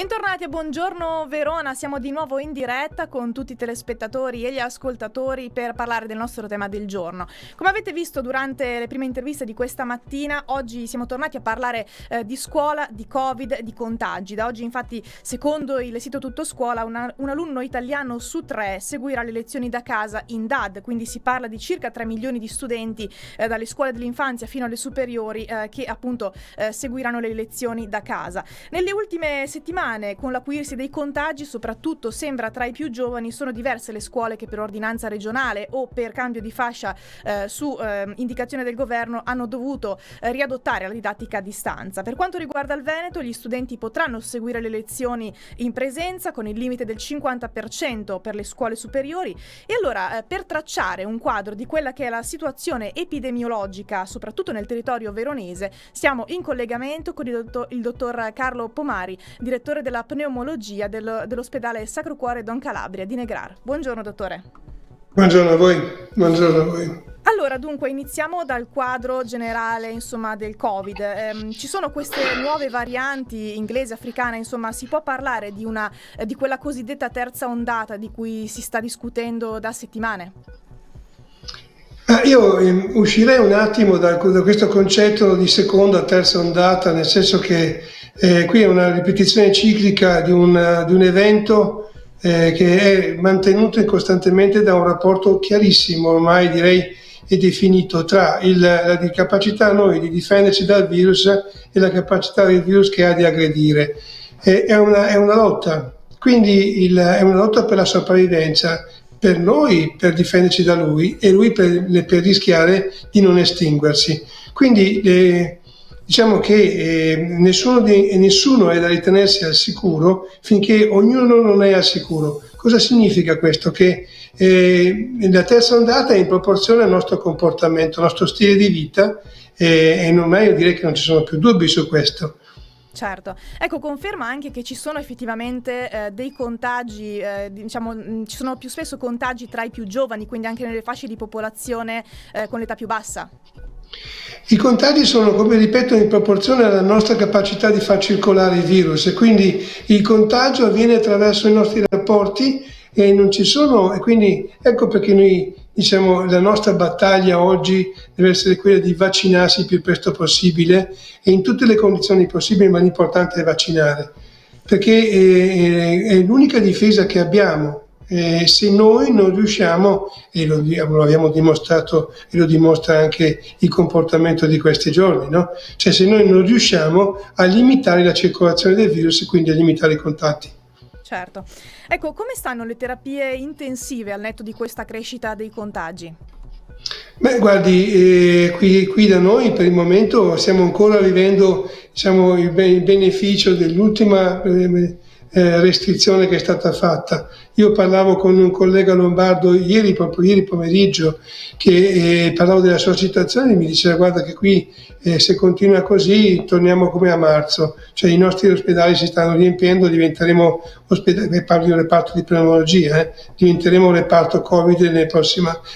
Bentornati a Buongiorno Verona, siamo di nuovo in diretta con tutti i telespettatori e gli ascoltatori per parlare del nostro tema del giorno. Come avete visto durante le prime interviste di questa mattina, oggi siamo tornati a parlare di scuola, di Covid, di contagi. Da oggi infatti, secondo il sito Tutto Scuola, un alunno italiano su 3 seguirà le lezioni da casa in DAD, quindi si parla di circa 3 milioni di studenti dalle scuole dell'infanzia fino alle superiori che appunto seguiranno le lezioni da casa. Nelle ultime settimane, con l'acuirsi dei contagi, soprattutto sembra tra i più giovani, sono diverse le scuole che per ordinanza regionale o per cambio di fascia su indicazione del governo hanno dovuto riadottare la didattica a distanza. Per quanto riguarda il Veneto, gli studenti potranno seguire le lezioni in presenza con il limite del 50% per le scuole superiori. E allora, per tracciare un quadro di quella che è la situazione epidemiologica, soprattutto nel territorio veronese, siamo in collegamento con il dottor Carlo Pomari, direttore della pneumologia dell'ospedale Sacro Cuore Don Calabria di Negrar. Buongiorno dottore. Buongiorno a voi. Buongiorno a voi. Allora, dunque, iniziamo dal quadro generale, del Covid. Ci sono queste nuove varianti inglese, africana, si può parlare di quella cosiddetta terza ondata di cui si sta discutendo da settimane? Io uscirei un attimo da questo concetto di seconda, terza ondata, nel senso che qui è una ripetizione ciclica di un evento che è mantenuto costantemente da un rapporto chiarissimo, ormai direi e definito, tra la capacità noi di difenderci dal virus e la capacità del virus che ha di aggredire. È una lotta, quindi è una lotta per la sopravvivenza, per noi per difenderci da lui e lui per rischiare di non estinguersi. Quindi diciamo che nessuno è da ritenersi al sicuro finché ognuno non è al sicuro. Cosa significa questo? Che la terza ondata è in proporzione al nostro comportamento, al nostro stile di vita, e ormai io direi che non ci sono più dubbi su questo. Certo, ecco, conferma anche che ci sono effettivamente dei contagi, ci sono più spesso contagi tra i più giovani, quindi anche nelle fasce di popolazione con l'età più bassa. I contagi sono, come ripeto, in proporzione alla nostra capacità di far circolare il virus, e quindi il contagio avviene attraverso i nostri rapporti e non ci sono, e quindi ecco perché noi diciamo la nostra battaglia oggi deve essere quella di vaccinarsi il più presto possibile e in tutte le condizioni possibili, ma l'importante è vaccinare, perché è l'unica difesa che abbiamo. Se noi non riusciamo, e lo abbiamo dimostrato e lo dimostra anche il comportamento di questi giorni, no? Cioè se noi non riusciamo a limitare la circolazione del virus e quindi a limitare i contatti. Certo. Ecco, come stanno le terapie intensive al netto di questa crescita dei contagi? Beh, guardi, qui da noi per il momento stiamo ancora vivendo, diciamo, il beneficio dell'ultima restrizione che è stata fatta. Io parlavo con un collega lombardo proprio ieri pomeriggio, che parlavo della sua situazione e mi diceva: guarda che qui se continua così torniamo come a marzo, cioè i nostri ospedali si stanno riempiendo, diventeremo parlo di un reparto di pneumologia, diventeremo un reparto Covid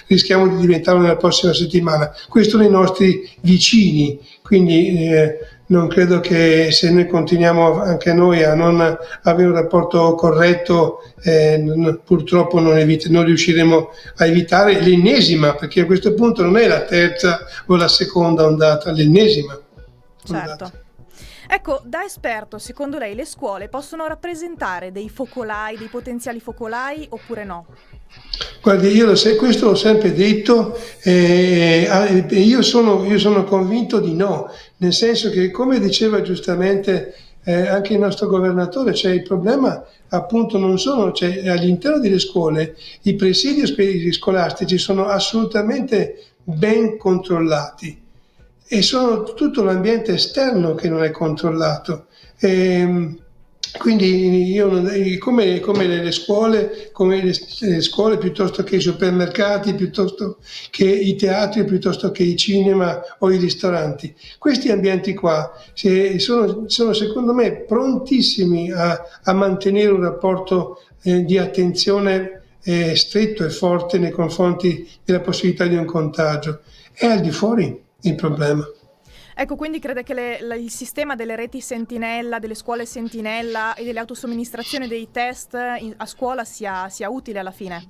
rischiamo di diventarlo nella prossima settimana. Questo nei nostri vicini, quindi non credo che se noi continuiamo anche noi a non avere un rapporto corretto, purtroppo non riusciremo a evitare l'ennesima, perché a questo punto non è la terza o la seconda ondata, l'ennesima ondata. Certo. Ecco, da esperto, secondo lei le scuole possono rappresentare dei focolai, dei potenziali focolai oppure no? Guardi, questo l'ho sempre detto, io sono convinto di no, nel senso che, come diceva giustamente anche il nostro governatore, cioè il problema appunto non sono, cioè, all'interno delle scuole i presidi scolastici sono assolutamente ben controllati e sono tutto l'ambiente esterno che non è controllato. Quindi come le scuole piuttosto che i supermercati, piuttosto che i teatri, piuttosto che i cinema o i ristoranti. Questi ambienti qua sono secondo me prontissimi a mantenere un rapporto di attenzione stretto e forte nei confronti della possibilità di un contagio. È al di fuori il problema. Ecco, quindi crede che il sistema delle reti sentinella, delle scuole sentinella e delle autosomministrazioni dei test a scuola sia utile alla fine?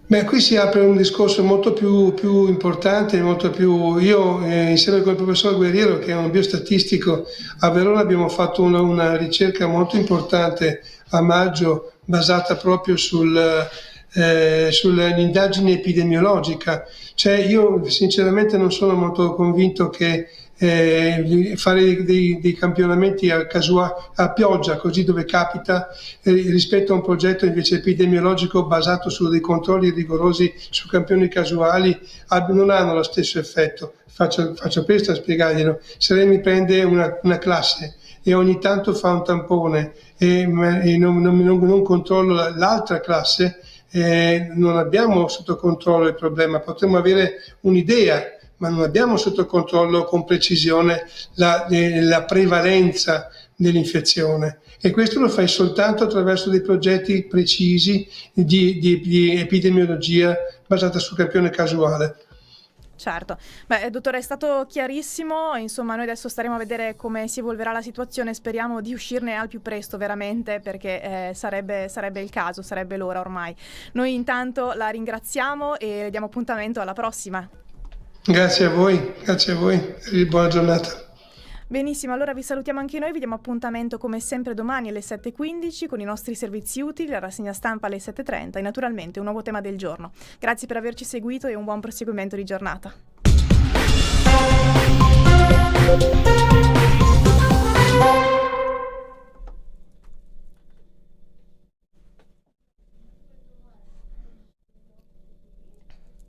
Beh, qui si apre un discorso molto più importante, molto più. Io, insieme con il professor Guerriero, che è un biostatistico, a Verona abbiamo fatto una ricerca molto importante a maggio, basata proprio sull'indagine epidemiologica. Cioè, io sinceramente non sono molto convinto che fare dei campionamenti a pioggia, così dove capita, rispetto a un progetto invece epidemiologico basato su dei controlli rigorosi su campioni casuali, non hanno lo stesso effetto. Faccio presto a spiegarglielo. Se lei mi prende una classe e ogni tanto fa un tampone e non controllo l'altra classe, non abbiamo sotto controllo il problema. Potremmo avere un'idea, ma non abbiamo sotto controllo con precisione la prevalenza dell'infezione, e questo lo fai soltanto attraverso dei progetti precisi di epidemiologia basata sul campione casuale. Certo. Beh, dottore, è stato chiarissimo, insomma noi adesso staremo a vedere come si evolverà la situazione, speriamo di uscirne al più presto veramente, perché sarebbe il caso, sarebbe l'ora ormai. Noi intanto la ringraziamo e diamo appuntamento alla prossima. Grazie a voi e buona giornata. Benissimo, allora vi salutiamo anche noi, vi diamo appuntamento come sempre domani alle 7:15 con i nostri servizi utili, la rassegna stampa alle 7:30 e naturalmente un nuovo tema del giorno. Grazie per averci seguito e un buon proseguimento di giornata.